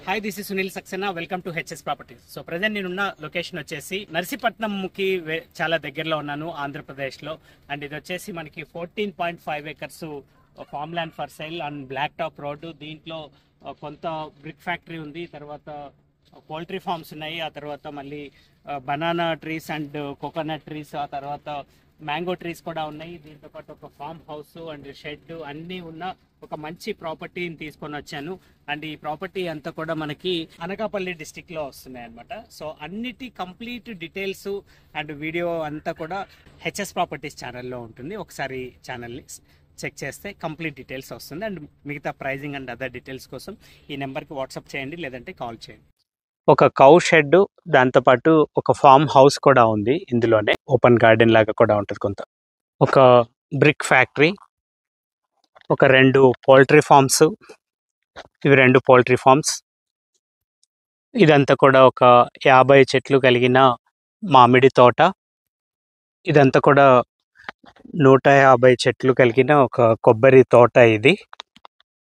Hi, this is Sunil Saxena. Welcome to HS properties. So present నేనున్న location వచ్చేసి నర్సీపట్నంకి చాలా దగ్గరలో ఉన్నాను, ఆంధ్రప్రదేశ్లో. అండ్ ఇది వచ్చేసి మనకి 14.5 acres farm land for sale and black top road. దీంట్లో కొంత బ్రిక్ ఫ్యాక్టరీ ఉంది, తర్వాత పౌల్ట్రీ ఫార్మ్స్ ఉన్నాయి, ఆ తర్వాత మళ్ళీ banana trees and coconut trees, ఆ తర్వాత మ్యాంగో ట్రీస్ కూడా ఉన్నాయి. దీంతో పాటు ఒక ఫామ్ హౌస్ అండ్ షెడ్ అన్నీ ఉన్న ఒక మంచి ప్రాపర్టీని తీసుకొని వచ్చాను. అండ్ ఈ ప్రాపర్టీ అంతా కూడా మనకి అనకాపల్లి డిస్టిక్ లో వస్తున్నాయి అనమాట. సో అన్నిటి కంప్లీట్ డీటెయిల్స్ అండ్ వీడియో అంతా కూడా హెచ్ఎస్ ప్రాపర్టీస్ ఛానల్లో ఉంటుంది. ఒకసారి ఛానల్ని చెక్ చేస్తే కంప్లీట్ డీటెయిల్స్ వస్తుంది. అండ్ మిగతా ప్రైజింగ్ అండ్ అదర్ డీటెయిల్స్ కోసం ఈ నెంబర్కి వాట్సాప్ చేయండి, లేదంటే కాల్ చేయండి. ఒక కౌ షెడ్, దాంతోపాటు ఒక ఫామ్ హౌస్ కూడా ఉంది. ఇందులోనే ఓపెన్ గార్డెన్ లాగా కూడా ఉంటుంది కొంత. ఒక బ్రిక్ ఫ్యాక్టరీ, ఒక 2 పౌల్ట్రీ ఫార్మ్స్. ఇవి 2 పౌల్ట్రీ ఫార్మ్స్. ఇదంతా కూడా ఒక 50 చెట్లు కలిగిన మామిడి తోట. ఇదంతా కూడా 150 చెట్లు కలిగిన ఒక కొబ్బరి తోట ఇది.